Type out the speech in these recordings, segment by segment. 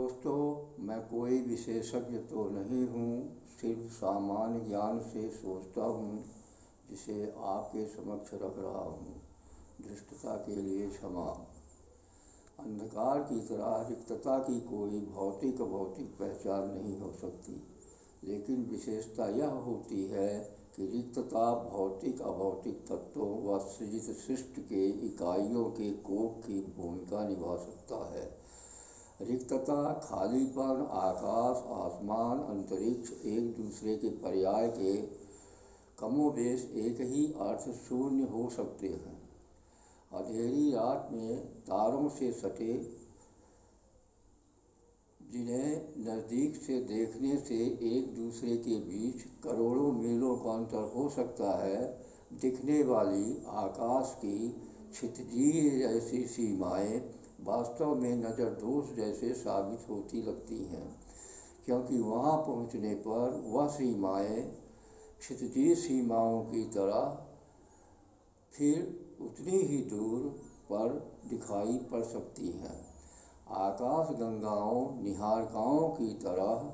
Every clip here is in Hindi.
दोस्तों, मैं कोई विशेषज्ञ तो नहीं हूँ, सिर्फ सामान्य ज्ञान से सोचता हूँ जिसे आपके समक्ष रख रहा हूँ। धृष्टता के लिए क्षमा। अंधकार की तरह रिक्तता की कोई भौतिक अभौतिक पहचान नहीं हो सकती, लेकिन विशेषता यह होती है कि रिक्तता भौतिक अभौतिक तत्वों व सृजित सृष्टि के इकाइयों के कोप की भूमिका निभा सकता है। रिक्तता, खालीपन, आकाश, आसमान, अंतरिक्ष एक दूसरे के पर्याय के कमोबेश एक ही अर्थ शून्य हो सकते हैं। अंधेरी रात में तारों से सटे, जिन्हें नज़दीक से देखने से एक दूसरे के बीच करोड़ों मीलों का अंतर हो सकता है, दिखने वाली आकाश की क्षितिजीय जैसी सीमाएं वास्तव में नज़र दोष जैसे साबित होती लगती हैं, क्योंकि वहां पहुंचने पर वह सीमाएं क्षितिजीय सीमाओं की तरह फिर उतनी ही दूर पर दिखाई पड़ सकती हैं। आकाश गंगाओं निहारकाओं की तरह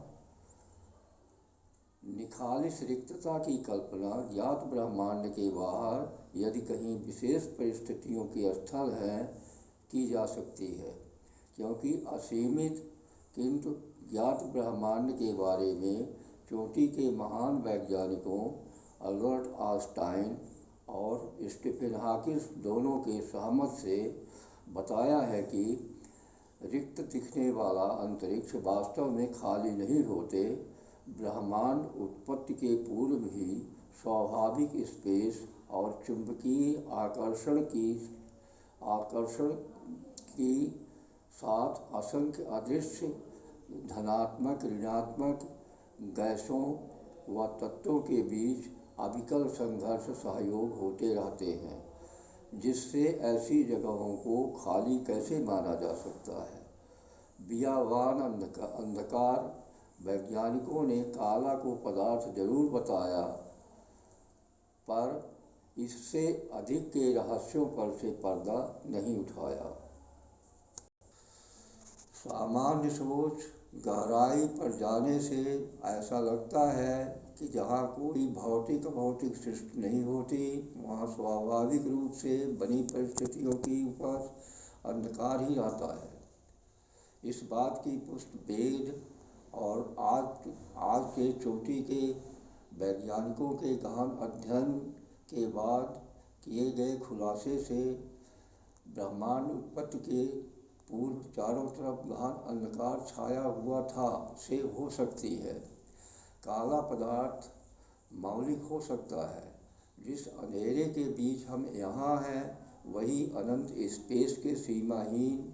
निखालिस रिक्तता की कल्पना ज्ञात ब्रह्मांड के बाहर यदि कहीं विशेष परिस्थितियों के स्थल हैं की जा सकती है, क्योंकि असीमित किंतु ज्ञात ब्रह्मांड के बारे में चोटी के महान वैज्ञानिकों अल्बर्ट आइंस्टाइन और स्टीफन हॉकिंस दोनों के सहमत से बताया है कि रिक्त दिखने वाला अंतरिक्ष वास्तव में खाली नहीं होते। ब्रह्मांड उत्पत्ति के पूर्व ही स्वाभाविक स्पेस और चुंबकीय आकर्षण की साथ असंख्य अदृश्य धनात्मक ऋणात्मक गैसों व तत्वों के बीच अविकल संघर्ष सहयोग होते रहते हैं, जिससे ऐसी जगहों को खाली कैसे माना जा सकता है। बियावान अंधकार वैज्ञानिकों ने काला को पदार्थ जरूर बताया, पर इससे अधिक के रहस्यों पर से पर्दा नहीं उठाया। सामान्य सोच गहराई पर जाने से ऐसा लगता है कि जहाँ कोई भौतिक अभौतिक सृष्टि नहीं होती, वहाँ स्वाभाविक रूप से बनी परिस्थितियों की ऊपर अंधकार ही रहता है। इस बात की पुष्टि वेद और आज के चोटी के वैज्ञानिकों के गहन अध्ययन के बाद किए गए खुलासे से ब्रह्मांड उत्पत्ति के पूर्व चारों तरफ गहन अंधकार छाया हुआ था से हो सकती है। काला पदार्थ मौलिक हो सकता है। जिस अंधेरे के बीच हम यहाँ हैं, वही अनंत स्पेस के सीमाहीन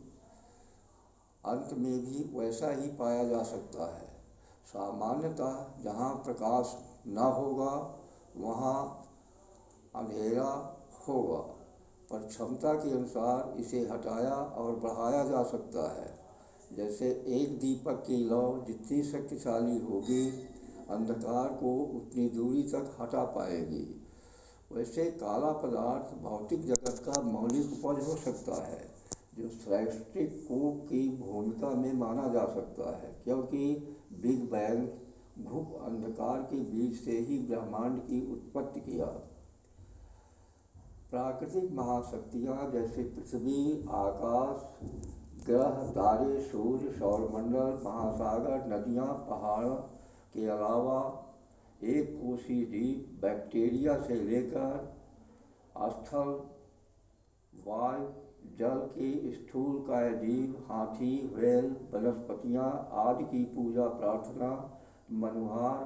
अंत में भी वैसा ही पाया जा सकता है। सामान्यतः जहाँ प्रकाश न होगा वहाँ अंधेरा होगा, पर क्षमता के अनुसार इसे हटाया और बढ़ाया जा सकता है। जैसे एक दीपक की लौ जितनी शक्तिशाली होगी, अंधकार को उतनी दूरी तक हटा पाएगी। वैसे काला पदार्थ भौतिक जगत का मौलिक उपज हो सकता है, जो सृष्टि कोप की भूमिका में माना जा सकता है, क्योंकि बिग बैंग घुप अंधकार के बीच से ही ब्रह्मांड की उत्पत्ति किया। प्राकृतिक महाशक्तियाँ जैसे पृथ्वी, आकाश, ग्रह, तारे, सूर्य, सौरमंडल, महासागर, नदियाँ, पहाड़ के अलावा एक कोशीय जीव, बैक्टीरिया से लेकर स्थल, वायु, जल के स्थूलकाय जीव, हाथी, व्हेल, वनस्पतियाँ आदि की पूजा प्रार्थना, मनुहार,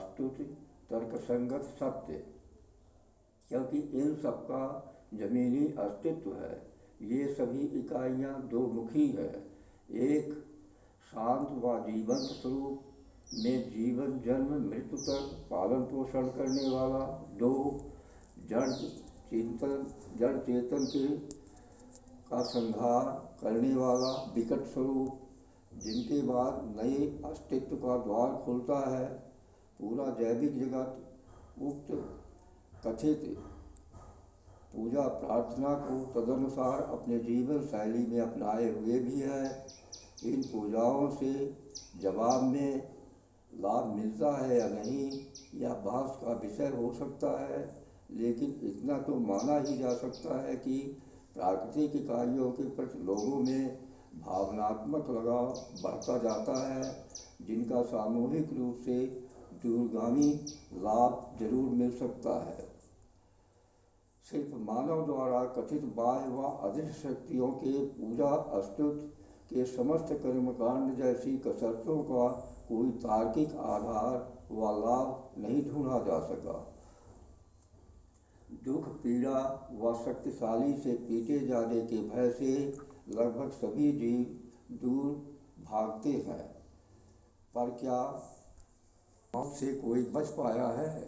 स्तुति, तर्कसंगत सत्य, क्योंकि इन सबका जमीनी अस्तित्व है। ये सभी इकाइयाँ दो मुखी है। एक शांत व जीवंत स्वरूप में जीवन जन्म मृत्यु तक पालन पोषण करने वाला, दो जड़ चेतन के का संहार करने वाला विकट स्वरूप, जिनके बाद नए अस्तित्व का द्वार खुलता है। पूरा जैविक जगत उक्त कथित पूजा प्रार्थना को तदनुसार अपने जीवन शैली में अपनाए हुए भी है। इन पूजाओं से जवाब में लाभ मिलता है या नहीं, यह बहस का विषय हो सकता है, लेकिन इतना तो माना ही जा सकता है कि प्राकृतिक इकाइयों के प्रति लोगों में भावनात्मक लगाव बढ़ता जाता है, जिनका सामूहिक रूप से दूरगामी लाभ जरूर मिल सकता है। सिर्फ मानव द्वारा कथित बाह्य व अदृश्य शक्तियों के पूजा अस्तुत के समस्त कर्मकांड जैसी कसरतों का कोई तार्किक आधार व लाभ नहीं ढूंढा जा सका। दुख, पीड़ा व शक्तिशाली से पीटे जाने के भय से लगभग सभी जीव दूर भागते हैं, पर क्या मौत से कोई बच पाया है?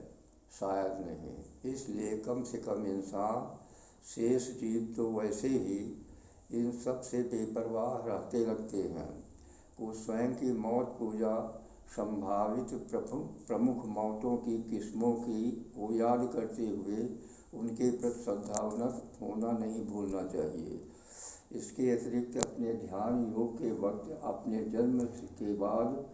शायद नहीं। इसलिए कम से कम इंसान, शेष जीव तो वैसे ही इन सब से बेपरवाह रहते लगते हैं। को स्वयं की मौत पूजा संभावित प्रमुख मौतों की किस्मों को याद करते हुए उनके प्रति श्रद्धावनत होना नहीं भूलना चाहिए। इसके अतिरिक्त अपने ध्यान योग के वक्त, अपने जन्म के बाद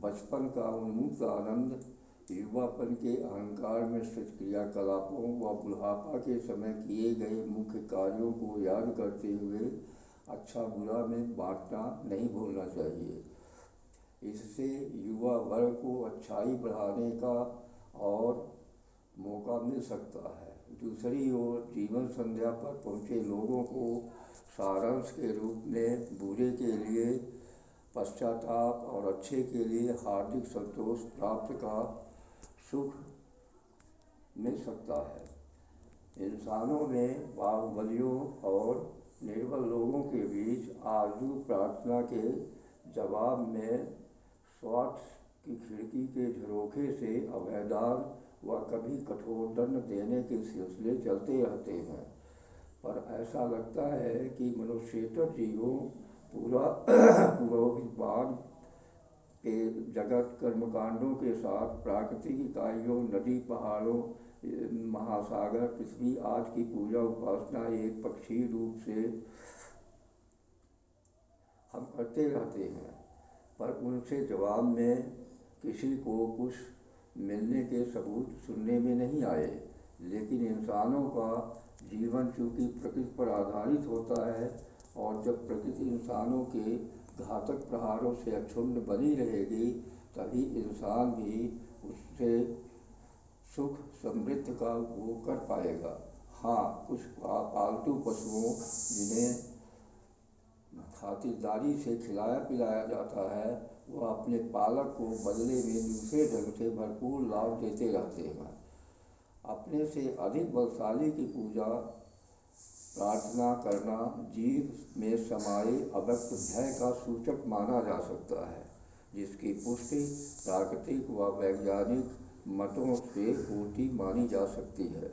बचपन का उन्मुक्त आनंद, युवापन के अहंकार में स्थित क्रियाकलापों व बुढ़ापा के समय किए गए मुख्य कार्यों को याद करते हुए अच्छा बुरा में बांटना नहीं भूलना चाहिए। इससे युवा वर्ग को अच्छाई बढ़ाने का और मौका मिल सकता है। दूसरी ओर जीवन संध्या पर पहुँचे लोगों को सारांश के रूप में बुरे के लिए पश्चाताप और अच्छे के लिए हार्दिक संतोष प्राप्त का सुख मिल सकता है। इंसानों में बाहुबलियों और निर्बल लोगों के बीच आरजू प्रार्थना के जवाब में स्वार्थ की खिड़की के झरोखे से अभयदान व कभी कठोर दंड देने के सिलसिले चलते रहते हैं, पर ऐसा लगता है कि मनुष्येतर जीवों पुरोहितवाद के जगत कर्मकांडों के साथ प्राकृतिक इकाइयों, नदी, पहाड़ों, महासागर, पृथ्वी आज की पूजा उपासना एक पक्षीय रूप से हम करते रहते हैं, पर उनसे जवाब में किसी को कुछ मिलने के सबूत सुनने में नहीं आए। लेकिन इंसानों का जीवन चूँकि प्रकृति पर आधारित होता है, और जब प्रकृति इंसानों के घातक प्रहारों से अक्षुण्ण बनी रहेगी, तभी इंसान भी उससे सुख समृद्धि का वो कर पाएगा। हाँ, कुछ पालतू पशुओं जिन्हें खातिरदारी से खिलाया पिलाया जाता है, वह अपने पालक को बदले में दूसरे ढंग से भरपूर लाभ देते रहते हैं। अपने से अधिक बलशाली की पूजा प्रार्थना करना जीव में समाये अव्यक्त भय का सूचक माना जा सकता है, जिसकी पुष्टि प्राकृतिक व वैज्ञानिक मतों से होती मानी जा सकती है।